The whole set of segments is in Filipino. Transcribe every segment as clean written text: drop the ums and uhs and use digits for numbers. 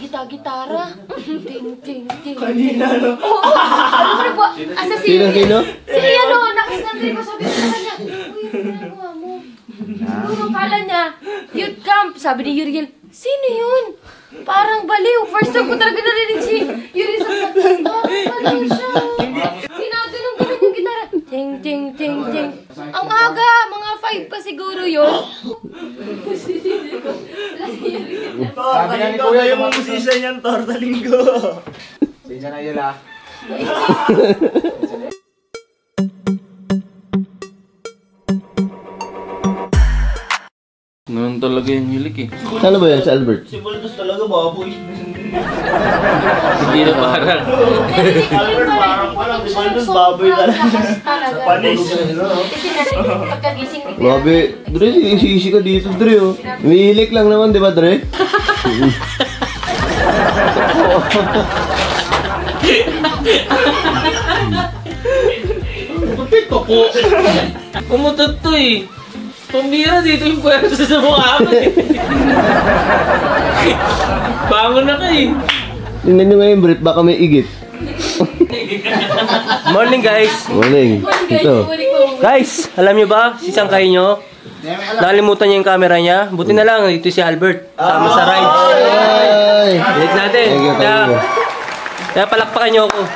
gitara. Ting, ting, ting. Kanina, no? Oo! Ano ba ba? Asa si... Sino? Si ano, nakasandri ko. Sabi ko sa kanya, uy, ano ginagawa mo? Ano kala niya? Youth camp. Sabi ni Yuriel, sino yun? Parang baliw. First time ko talaga narinig si Yuriel sa parang baliw siya. Ginaganon-ganon yung gitara. Ting, ting, ting, ting. Ang aga, mga 5 pa siguro yun. Tortalinggo na yung musician niyan, Tortalinggo. Sige na yun ah. Ganun talaga yung hilik eh. Saan ba yan si Albert? Si Bultos talaga, baboy. Hindi na parang. Albert, parang si Bultos, baboy talaga. Sa panis. Kasi pagkagising ni Grabe, Dre, isi-isi ka dito, Dre, oh. Umihilik lang naman, di ba, Dre? Pupito po. Pumutot to eh. Pambira dito yung pwersa sa mukha mo eh. Bangon na ka eh. Tingnan nyo ngayon, Brett, baka may igit. Morning guys! Morning. Ito. Guys, alam nyo ba, si Sangkay nyo, nakalimutan niya yung camera niya. Buti na lang, ito si Albert, sama sa rides. Ay! Delete natin. Thank you, thank you. Kaya palakpakan nyo ako.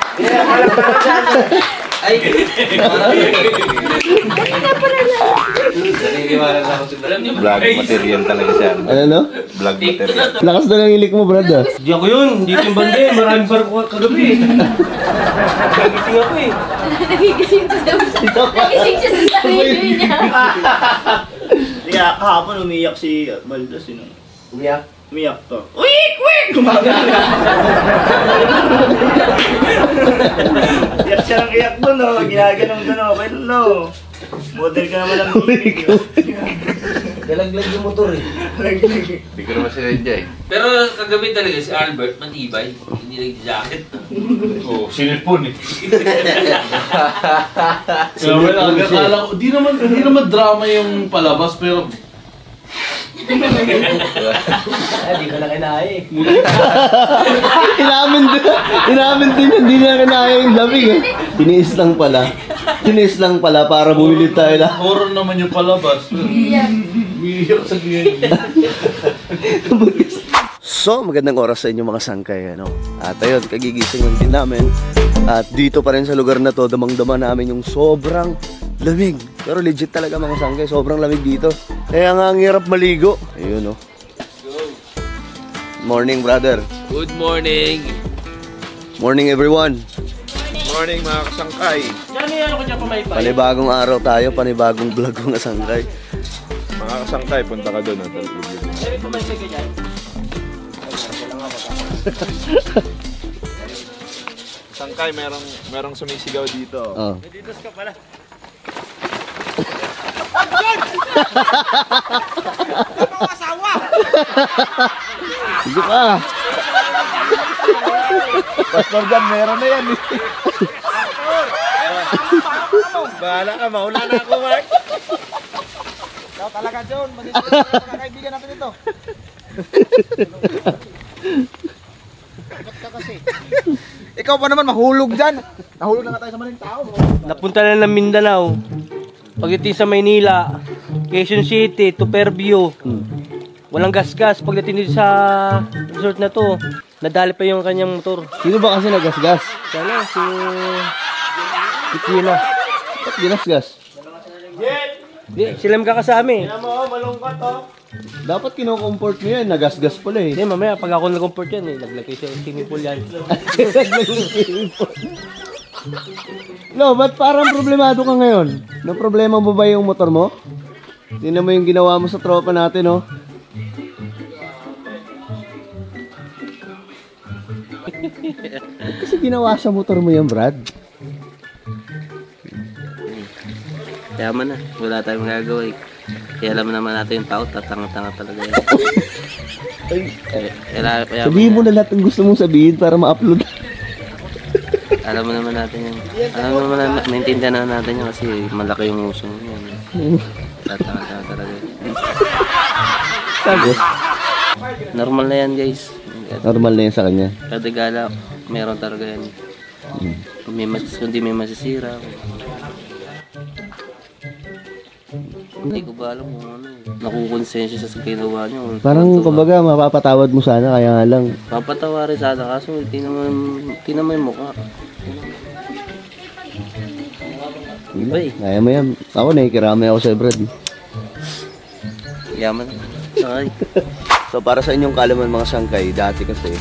Vlog material talaga siya. Ano, no? Vlog material. Lakas na lang hilik mo, Brad, ah. Hindi ako yun, hindi ko yung bande. Maraming bar ko kagabi. Nagising ako eh. Nagigising siya daw. Nagising siya sa sarili niya. Kaya kahapon umiyak si Baldos, yun. Umiyak. Umiyak to. Wik! Wik! Gumagano. Iyak siya ng iyak doon, no? Ginaganong-ganon. Okay, no? Model ka naman ng bibig. Galaglag yung motor eh. Hindi ko naman sila enjoy. Pero kagabi talaga si Albert, matibay. Hindi nag-jacket. Oo, sinipon eh. Akala ko, di naman drama yung palabas, pero Hindi ko na kinaya eh. Inamin din, hindi na kinaya yung lamig, eh. Tiniis lang pala para bumili tayo na. horror naman yung palabas. Umiiyak sa ganyan. So, magandang oras sa inyo mga sangkay, ano? At ayun, kagigising lang din namin. At dito pa rin sa lugar na to, damang-dama namin yung sobrang lamig. Pero legit talaga mga sangkay, sobrang lamig dito. Kaya nga ang hirap maligo. Ayun, oh. Morning, brother. Good morning. Morning, everyone. Morning mga kasangkay. Diyan may ano ko dyan pamaypay. Panibagong araw tayo, panibagong vlog mga sangkay. Mga kasangkay, punta ka doon. Diyan may pamaypay ka dyan. Sangkay, merong sumisigaw dito. Oh. Nadidos ka pala. Sige pa. Pastor Jan, meron na yan eh. Bahala ka, mauna na ako, Mark. Ikaw talaga, John. Mag-isip mga kaibigan natin ito. Ikaw pa naman mahulog dyan. Nahulog na nga tayo sa maling tao. Napunta na ng Mindanao. Pagdating sa Maynila, Quezon City, to Fairview. Walang gas-gas. Pagdating dito sa resort na to, nadali pa yung kanyang motor. Sino ba kasi nagasgas? Sana, si Kina. Ba't ginasgas? Di, sila magkakasama eh. Alam mo, malungkot, oh. Dapat kino-comfort mo yan, nagasgas pala eh. Hindi, mamaya pag ako nag-comport yan eh, naglagay sa swimming pool yan. No, ba't parang problemado ka ngayon? No problema mo ba yung motor mo? Tingnan mo yung ginawa mo sa tropa natin, no? Ba't kasi ginawa sa motor mo yan, Brad? Yaman na, wala tayong magagawa eh. Kaya alam naman natin yung tao, tatanga-tanga talaga yan. Sabihin mo na lahat ng gusto mong sabihin para ma-upload. Alam mo naman natin yan. Alam mo naman, maintindihan naman natin yan kasi malaki yung uso mo yan. Tatanga-tanga talaga yan. Sabi? Normal na yan guys. Normal na yan sa kanya. Kada gala, meron talaga yan. Kung hindi may masisira. Hindi ko ba alam kung ano eh. Nakukonsensya sa ginawa niyo. Parang kumbaga mapapatawad mo sana, kaya nga lang. Papatawarin sana kaso hindi naman yung mukha. Iba eh. Kaya mo yan. Ako nakikiramay ako sa Brad. Yaman. Sakay. So para sa inyong kalaman mga sangkay, dati kasi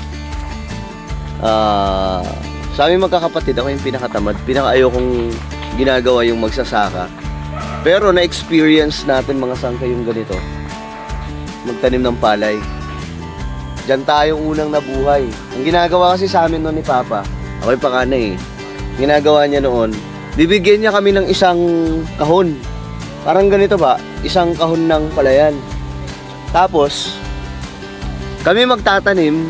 sa aming magkakapatid, ako yung pinakatamad. Pinaka-ayokong ginagawa yung magsasaka. Pero na-experience natin mga sangkay yung ganito. Magtanim ng palay. Diyan tayong unang nabuhay. Ang ginagawa kasi sa amin noon ni Papa, ako yung panganay eh. Ginagawa niya noon, bibigyan niya kami ng isang kahon. Parang ganito ba? Isang kahon ng palayan. Tapos, kami magtatanim.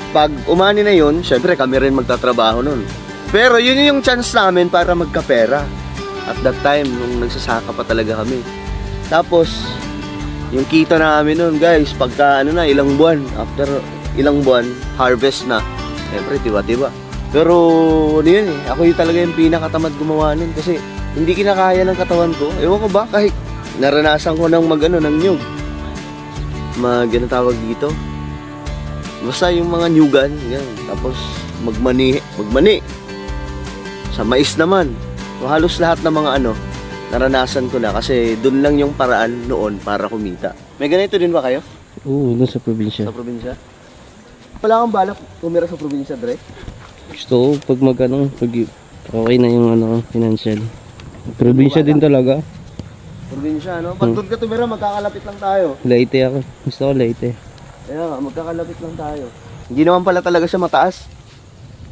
Pag umani na yun, syempre kami rin magtatrabaho nun. Pero yun yung chance namin para magkapera. At that time, nung nagsasaka pa talaga kami. Tapos, yung kita namin nun, guys, pagka ilang buwan, after ilang buwan, harvest na. Syempre, tiba-tiba. Pero, ano yun eh, ako yung talaga yung pinakatamad gumawa nun kasi hindi kinakaya ng katawan ko. Ewan ko ba, kahit naranasan ko ng ng nyug. Tawag dito. Basta yung mga nyugan, yan. Tapos, magmani. Sa mais naman. Halos lahat ng mga naranasan ko na kasi doon lang yung paraan noon para kumita. May ganito din ba kayo? Oo, doon sa probinsya. Sa probinsya? Wala kang balak tumira sa probinsya, Dre? Gusto ko pag pag okay na yung financial. Probinsya din talaga. Probinsya, no? Pag doon ka tumira, magkakalapit lang tayo. Leyte ako. Gusto ko Leyte. Kaya nga, magkakalapit lang tayo. Hindi naman pala talaga siya mataas.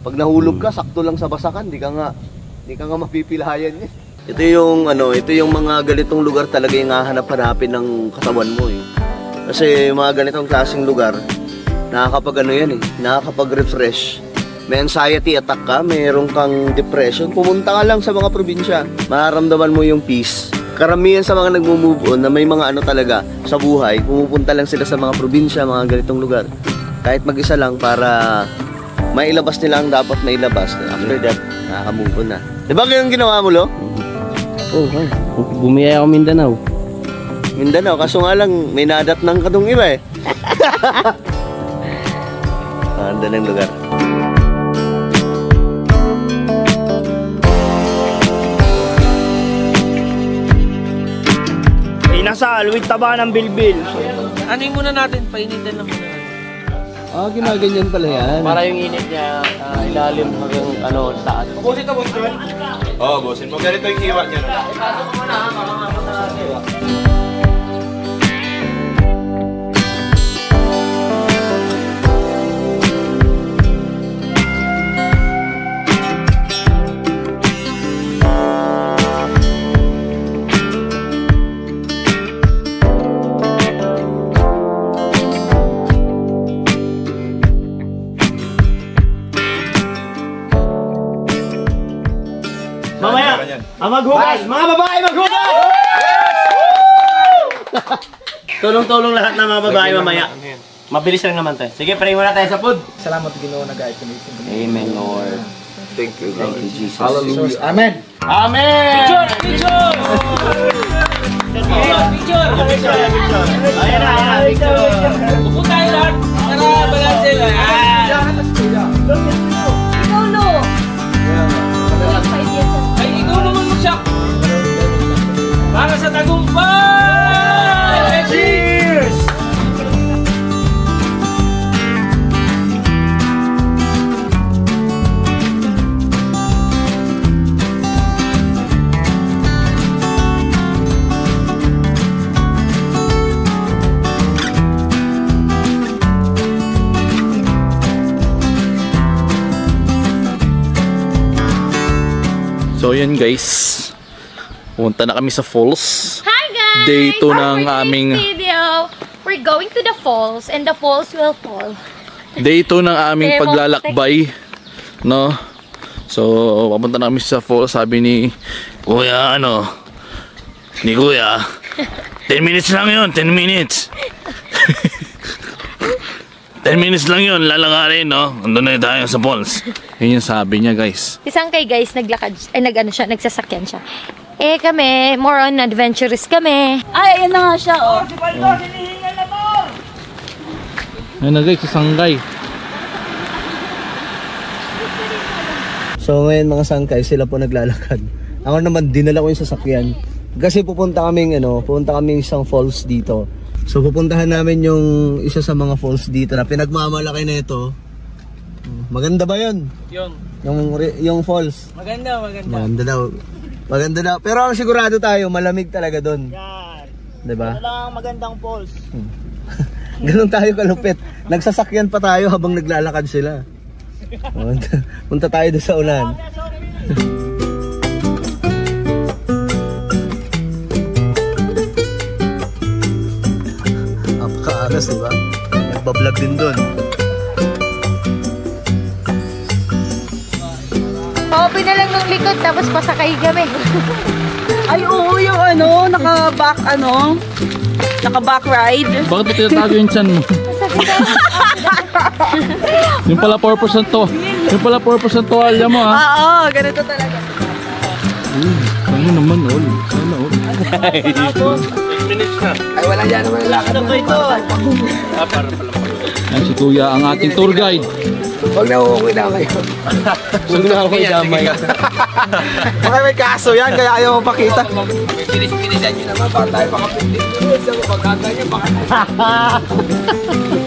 Pag nahulog ka, sakto lang sa basakan, di ka nga mapipilayan niya. Ito yung mga ganitong lugar talaga yung hahanap-hanapin ng katawan mo eh. Kasi mga ganitong klaseng lugar, nakakapag-refresh. May anxiety attack ka, mayroon kang depression, pumunta ka lang sa mga probinsya, mararamdaman mo yung peace. Karamihan sa mga nagmo-move on na may mga talaga sa buhay, pumupunta lang sila sa mga probinsya, mga ganitong lugar. Kahit mag-isa lang para mailabas nila ang dapat mailabas. After that, nakaka-move on na. Diba ganyan ginawa mo, Lo? Oo, bumiyaya ako Mindanao. Mindanao, kaso nga lang, may nadat ng kadong iba eh. Ganda ng lugar. Inasal with taba ng bilbil. Anin muna natin, painitin lang muna natin. Ginaganyan pala yan. Para yung init niya, ilalim hanggang taas. Busin mo, Oo, busin mo. Ganito yung hiwa niya. Mamaya, maghugas! Mga babae, maghugas! Tulong-tulong lahat ng mga babae mamaya. Mabilis lang naman tayo. Sige, pray muna tayo sa food. Salamat Ginoo na guide kami. Amen, Lord. Thank you, Jesus. Hallelujah. Amen. Amen! Picture! Ayan na, picture. Upo tayo lahat. Tara, balanse lang. Ikaw, Lo. Ay, ikaw naman mag-shop. Para sa tagumpay! Cheers! So yun guys, pumunta na kami sa falls. Hi guys! Day 2 ng For aming today's video, we're going to the falls and the falls will fall. Day 2 ng aming Okay, paglalakbay, no? So papunta na kami sa falls. Sabi ni Kuya, ni Kuya, 10 minutes lang yun, 10 minutes. 10 minutes lang yun, lalakarin, no? Andun na tayo sa falls. Yun yung sabi niya, guys. Isang kay guys, nagsasakyan siya. Eh kami, more on adventurous kami. Ay, ayan na nga siya, oh. Ayun na guys, sangkay. So ngayon mga sangkay, sila po naglalakad. Ako naman, dinala ko yung sasakyan. Kasi pupunta kaming isang falls dito. So pupuntahan namin yung isa sa mga falls dito na pinagmamalaki na ito. Maganda ba yun? Yung falls? Maganda. Maganda daw. Pero ang sigurado tayo, malamig talaga doon. Yan. Diba? Wala magandang falls. Ganun tayo kalupit. Nagsasakyan pa tayo habang naglalakad sila. Punta tayo doon sa ulan. Apakaaras, diba? Nagbablog din doon. Paupi na lang ng likod tapos pasakay kami. Ay, oo, yung naka-back ride. Bakit mo tinatago yung chan mo? Yung pala 4% to. Yung pala 4% toalya mo, ha? Oo, ganito talaga. Ano naman, all. Sana, all. 8 minutes na. Ay, wala dyan naman lakad na. Para pala. Yan si Kuya, ang ating tour guide. Huwag na uuwi na kayo. Huwag na ako damay. Baka may kaso yan, kaya ayaw mo pakita. Pinis-pinisan nyo naman, baka tayo makapindig. Sa mapagkata nyo, baka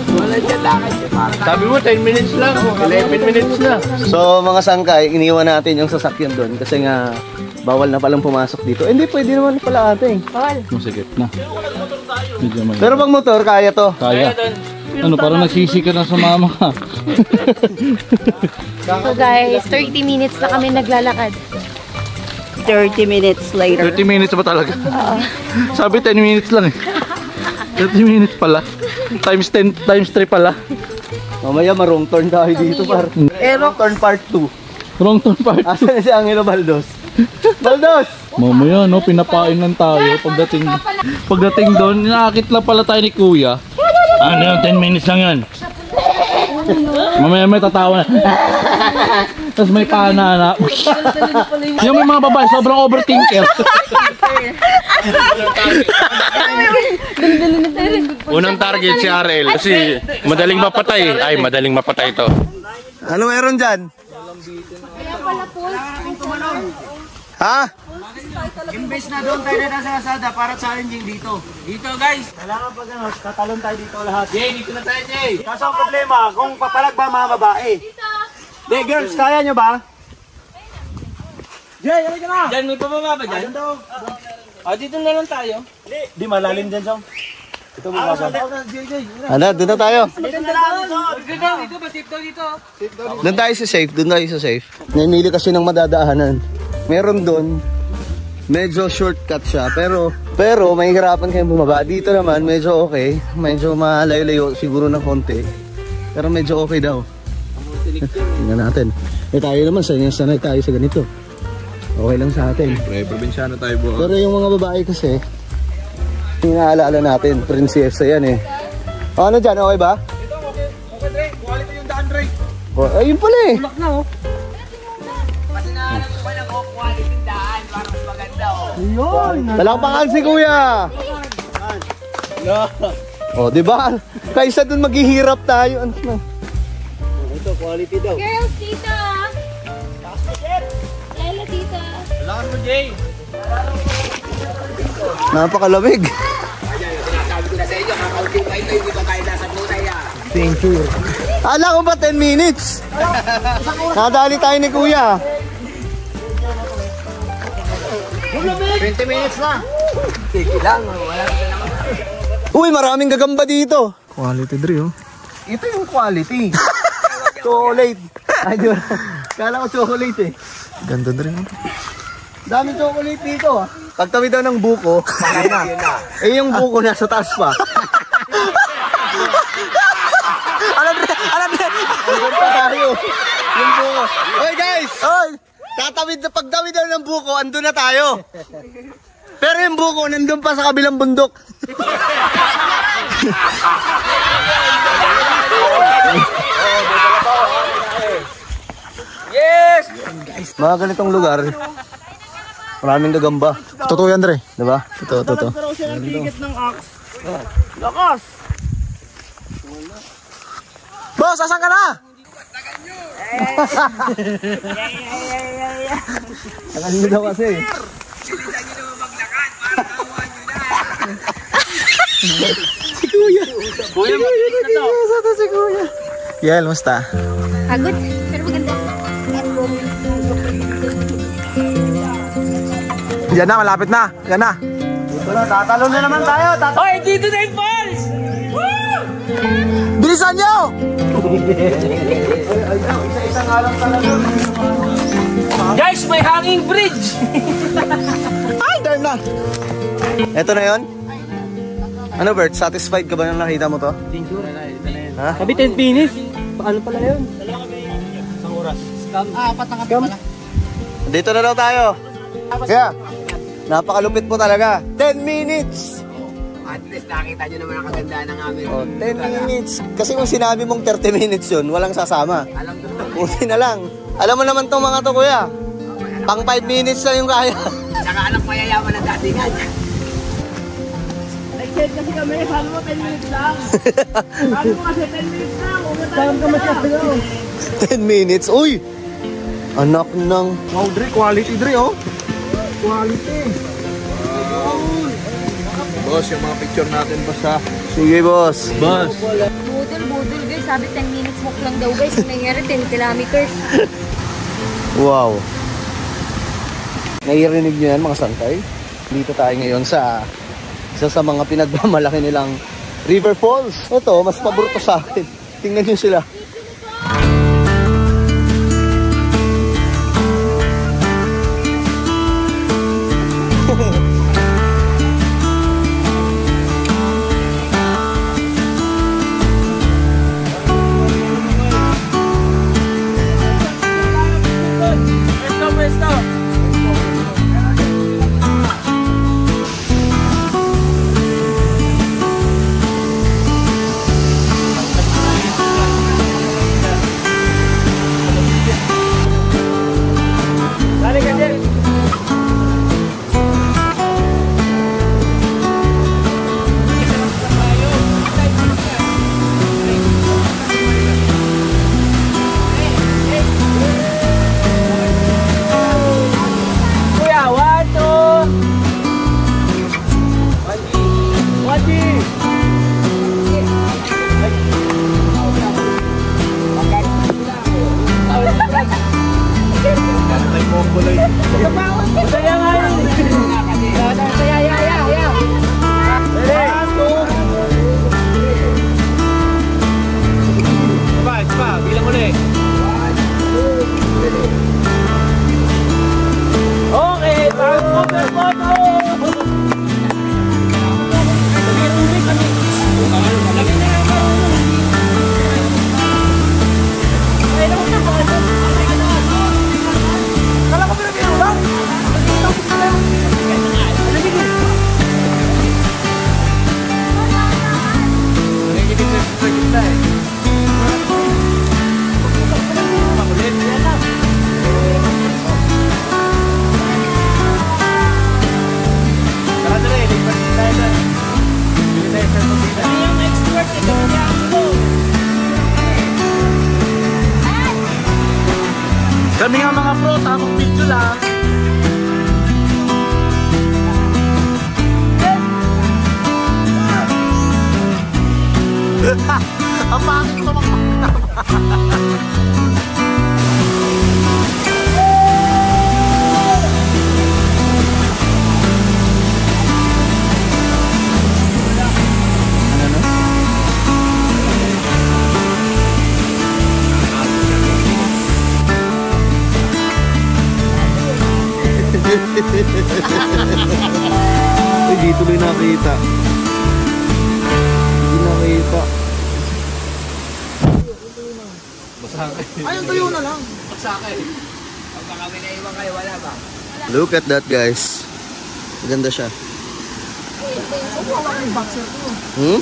wala dyan lakad nyo. Sabi mo 10 minutes lang. 11 minutes na. So mga sangkay, iniwan natin yung sasakyan doon kasi nga bawal na palang pumasok dito. Hindi, pwede naman pala ating. Bawal. Masigit na. Medyo may... Pero pag motor, kaya to. Kaya. Ano, parang nagsisi ka na sa mama ka. So guys, 30 minutes na kami naglalakad. 30 minutes later. 30 minutes ba talaga? Sabi 10 minutes lang eh. 30 minutes pala. Times 10, times 3 pala. Mamaya marong turn tayo dito par. Wrong turn part 2. Wrong turn part. Asan na si Angelo Baldos? Baldos! Mamaya no, pinapain lang tayo pagdating doon, inaakit lang pala tayo ni Kuya. Ano yun, 10 minutes lang yan. Mamaya may tatawa na. Tapos may pana na. Yung may mga babae, sobrang overthinker. Unang target si RL kasi madaling mapatay to. Ano meron dyan? Ha? Imbes na doon tayo na sa Lazada para challenging dito. Dito guys. Kailangan pag ano, tatalon tayo dito lahat. Jay, dito na tayo Jay. Kaso ang problema, kung papalag ba mga babae? Dito. Girls, kaya nyo ba? Jay, halika na. Diyan, may pababa ba dyan? Dito na lang tayo. Di malalim dyan, Song. Ito mo ba? Ano, doon na tayo. Dito ba safe daw dito? Doon tayo sa safe. Namili kasi ng madadaanan. Meron doon, medyo shortcut siya, pero mahihirapan kayong bumaba. Dito naman, medyo okay. Medyo malayo-layo siguro ng konti. Pero medyo okay daw. Tingnan natin. Tayo naman, sanay tayo sa ganito. Okay lang sa atin. Probinsyano tayo buha. Pero yung mga babae kasi, inaalala natin, prinsesa yan eh. Ano dyan, okay ba? Okay, Dre. Quality yung daan, Dre. Ayun pala eh. Tulak na oh. Palakpakan si Kuya. Oh, di ba? Kaysa dun maghihirap tayo. Ano na? Ito, quality daw. Girls, dito. Lala, dito. Lakas mo Jay. Napakalamig. Thank you. Ala ko ba 10 minutes? Nadali tayo ni Kuya. 20 minutes na. Sige lang, wala ka naman. Uy, maraming gagamba dito. Quality, Dre, oh. Ito yung quality. Chocolate. Ay, di ba? Kala ko chocolate eh. Ganda, Dre, oh. Daming chocolate dito ah. Pagtawid daw ng buko, eh yung buko nasa taas pa. Alam Dre. Hanggang pa tayo. Yung buko. Oy guys! Oy! Pagtawid daw ng buko, andun na tayo. Pero yung buko, nandun pa sa kabilang bundok. mga ganitong lugar, maraming gagamba. Totoo yan, Dre. Diba? Totoo. Lakas! Boss, asan ka na? Tagal nyo daw kasi. Si Kuya. Kuya, Si Kuya. Yel, musta? Pagod, pero maganda. Yan na, malapit na. Yan na. Dito na, tatalon na naman tayo. Hoy, dito na yung falls! Bilisan nyo! Isa-isa nga lang talaga. Guys, may hanging bridge! Ay, darn na. Ito na yon. Ano Bert, satisfied ka ba nang nakita mo to? Ha? Sabi 10 minutes. Ano pala yun? Dito na daw tayo. Kaya, napakalupit po talaga. 10 minutes! At least nakita nyo naman ang kagandahan ng amin. Oh, 10 minutes. Kasi kung sinabi mong 30 minutes yun, walang sasama. Alam ko. Buti na lang. Alam mo naman tong mga to, kuya. Pang 5 minutes na yung kaya. Tsaka anak mayayaman ang datingan. Nag-set kasi kami, sabi mo 10 minutes lang. Sabi mo kasi 10 minutes lang. Saan ka masyado? 10 minutes. Uy! Anak ng... Wow, Dre, quality, Dre, oh. Quality. Boss, yung mga picture natin pa sa... Sige, boss. Boss. Budol guys. Sabi 10 minutes walk lang daw guys. Ang nangyari 10 kilometers. Wow. Nairinig nyo yan, mga sangkay? Dito tayo ngayon sa isa sa mga pinagmamalaki nilang River Falls. Ito, mas paborito sa akin. Tingnan nyo sila. Kami nga mga pro, tamang video lang. Ang pangit ko Ay, di tuloy nakita. Hindi nakita. Ayun, tuyo na lang. Pagka kami naiwan kayo, wala ba? Look at that, guys. Maganda siya. Hmm?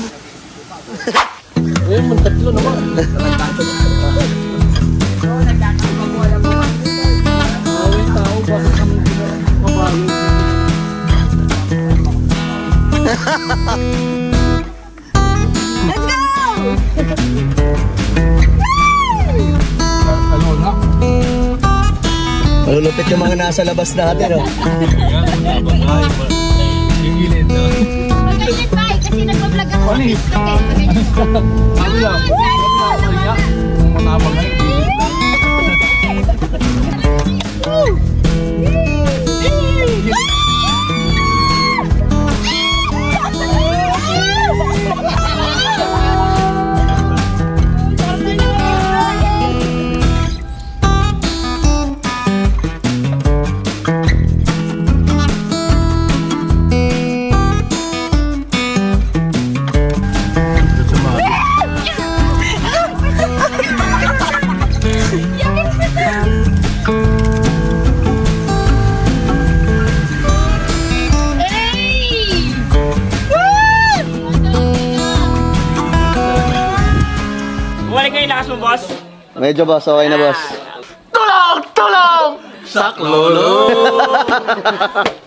Ayun, magtatlo naman. Let's go! Malulupit yung mga nasa labas natin, oh. Magalit pa eh, kasi nagpa-vlog ako sa TikTok eh. Magalit. Yun, sana ko. Medyo boss, okay na boss. Tulong! Tulong! Saklolo!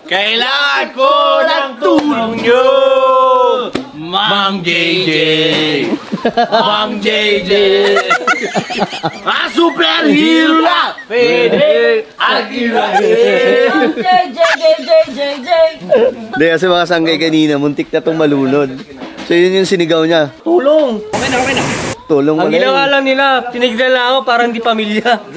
Kailangan ko ng tulong nyo! Mang JJ! Mang JJ! Superhero na! Pwede! Agirahin! Hindi kasi mga sanggay kanina, muntik na itong malunod. So yun yung sinigaw niya. Tulong! Tulong mo Ang na yun. ginawa lang nila, tinignan lang ako parang di pamilya.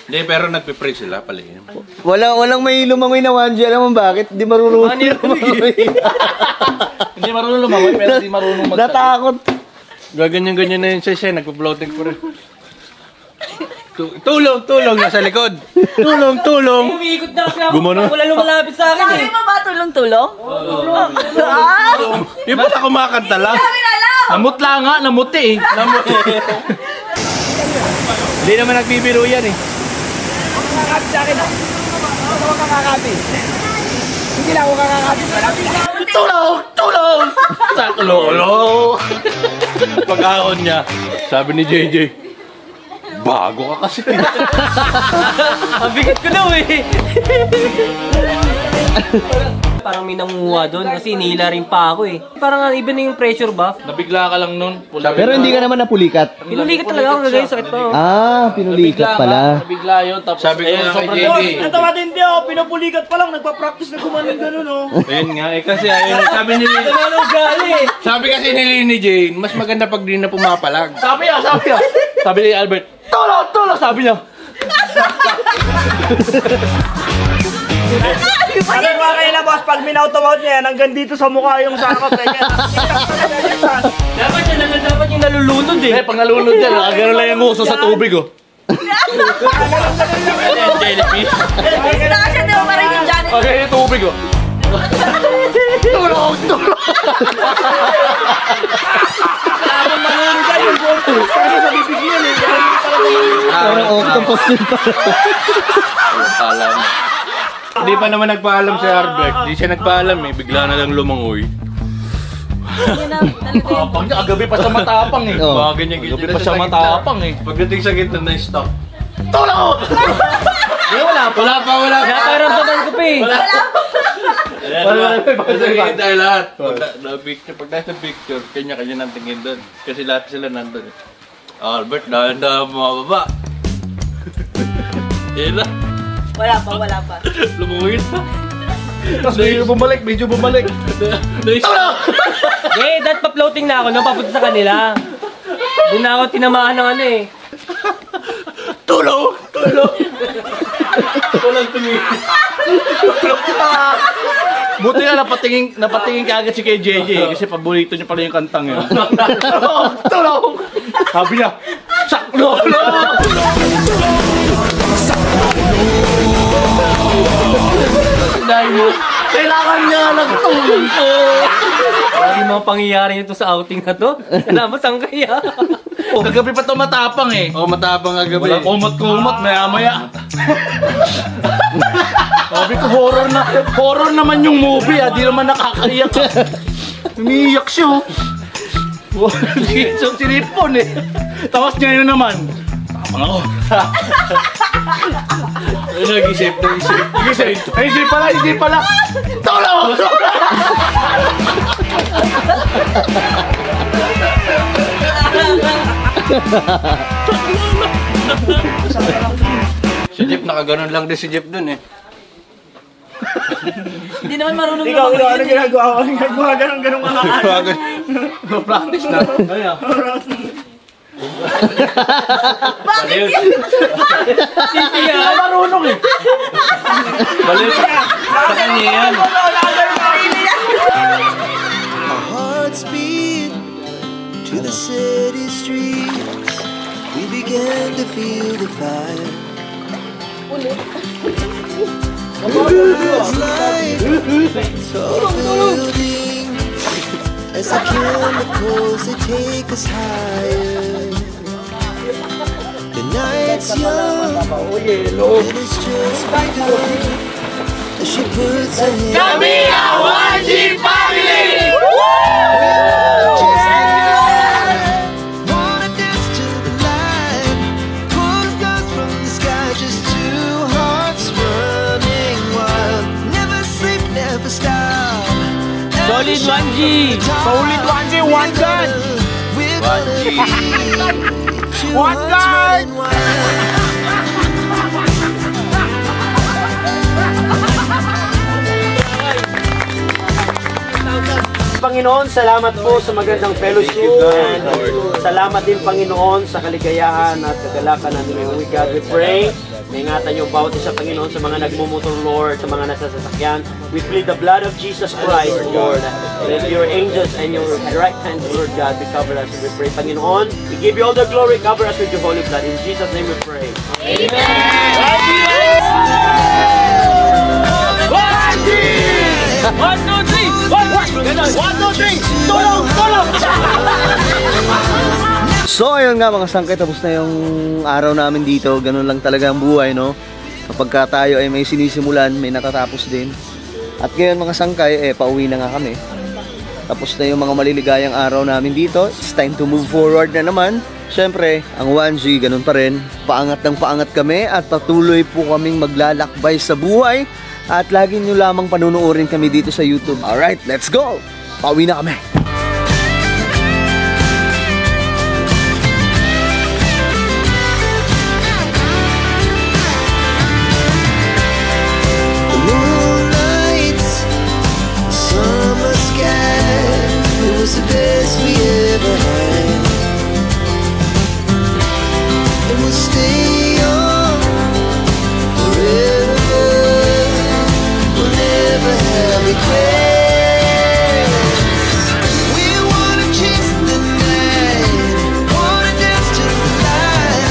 Hindi, pero nagpipray sila pala yun. Walang may lumangoy na 1G. Alam mo bakit? Di marunong lumangoy. Hindi marunong lumangoy, pero hindi marunong magsabi. Natakot. Gaganyan-ganyan na yun siya, nagpo-floating ko rin. Tulong, nasa likod. Tulong. Umiikot na kasi ako, wala lumalapit sa akin Sabi eh. mo ba tulong-tulong? Yung pala kumakanta lang. Namutla nga, namuti eh. Hindi naman nagbibiro yan eh. Kakakapit sa akin. Ako kakakapit. Hindi lang ako kakakapit. Tulong! Saklolo! Pag-ahon niya, sabi ni JJ, bago ka kasi. Ang bigat ko daw eh. Parang may nanguha doon kasi inila rin pa ako eh. Parang iba na yung pressure ba? Nabigla ka lang nun. Pero hindi ka naman napulikat. Pinulikat talaga ako kagaya sakit pa. Ah, pinulikat pala. Nabigla yun, tapos Sabi ko nga kay JJ. Ito matindi ako. Pinapulikat pa lang. Nagpa-practice na gumanon ganun oh. ayun nga eh, kasi ayun, sabi kasi ni Jane, mas maganda pag di na pumapalag. Sabi ni Albert, tulong, sabi niya. Sabi ko kayo na boss, pag minautomout niya yan, hanggang dito sa mukha yung sakot. Dapat yung nalulunod eh. Pag nalunod yan, gano'n lang yung uso sa tubig oh. Jellyfish. Kita kasi di ba parang yung Janet? Okay, yung tubig oh. Tulong! Parang octopus yun pala. Hindi pa naman nagpaalam si Albert. Hindi siya nagpaalam eh. Bigla na lang lumangoy. Tapang niya. Agabi pa siya matapang eh. Oh. Agabi pa siya matapang eh. Pagdating sa gitna na stop. Tulong! Wala pa. Naparamdaman ko pa eh. Wala pa. Kasi tayo lahat. Pag nasa picture, kanya-kanya nang tingin doon. Kasi lahat sila nandun. Albert, dahan-dahan mababa. Yan na. Wala pa. Lumunguin na. Tapos medyo bumalik. Tulong! Eh, that pa-floating na ako nung papunta sa kanila. Doon na ako tinamaan ng ano eh. Tulong! Walang tumingin. Buti na napatingin ka agad si kay JJ kasi paborito niya pala yung kantang yun. Tulong! Sabi niya, saklolo! Dahil mo, kailangan niya ng tulong ko. Hindi mga pangyayari nito sa outing na to. Salamat ang kaya. Kagabi pa ito matapang eh. Oh, matapang kagabi. Walang kumot-kumot, maya-maya. Sabi ko, horror naman yung movie ah, di naman nakakaiyak. Umiiyak siya. So, sinipon eh. Tapos ngayon naman, tapang ako. Nag-isip. Hindi pala. Tulong! Si Jeep, nakaganon lang din si Jeep dun eh. Hindi naman marunong Ikaw, ano ginagawa ko? Ginagawa ganun mga Practice na. Bakit yun? Marunong eh. Baliw sa kanya yan. Our hearts beat to the city streets. We began to feel the fire. It's like tall buildings as the chemicals they take us higher. The night's young, and it's just begun. As she puts her hand. Kami ang 1G Family! Wanna dance to the light, pull the stars from the sky, just two hearts running wild. Never sleep, never stop. Solid 1G! Solid 1G, one gun! We're gonna be two One hearts gun! running wild. Panginoon, salamat po sa magandang fellowship. And salamat din, Panginoon, sa kaligayahan at kagalakan namin. We God, we pray. Ingatan niyo bawat isa, Panginoon, sa mga nagmumotor, Lord, sa mga nasa sasakyan. We plead the blood of Jesus Christ, Lord. Let your angels and your right hand, Lord God, be covered us. We pray, Panginoon. We give you all the glory. Cover us with your holy blood. In Jesus' name we pray. One, two, three! Tulong! So ayun nga mga sangkay, tapos na yung araw namin dito. Ganun lang talaga ang buhay, no? Kapag ka tayo ay may sinisimulan, may natatapos din. At ngayon mga sangkay, pauwi na nga kami. Tapos na yung mga maliligayang araw namin dito. It's time to move forward na naman. Siyempre, ang 1G, ganun pa rin. Paangat ng paangat kami at patuloy po kaming maglalakbay sa buhay. At lagi nyo lamang panunuorin kami dito sa YouTube. Alright, let's go! Pauwi na kami! The moonlight, summer sky, it was the best we ever had. And we'll stay on forever. We'll never have regrets. We wanna chase the night, wanna dance to the light,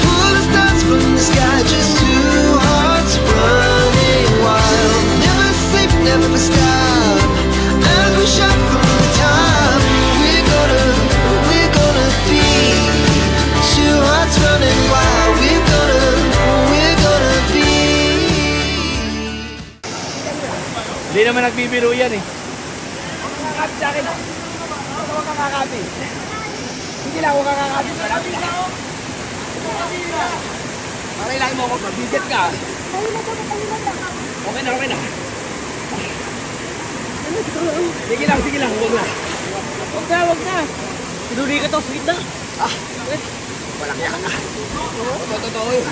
pull the stars from the sky, just two hearts running wild. Never sleep, never stop, as we shout from the top. We're gonna be two hearts running wild. We're gonna be. Hindi naman nagbibiro yan eh. Kakakati sa akin. Ako ka kakakati. Hindi lang ako kakakati. Malapit na ako. Pakailangan mo ako. Mabigat ka. Okay na, okay na. Sige lang. Huwag na. Huwag na. Sinuli ka to, sweet na. Walang yakan na. Totoo yun.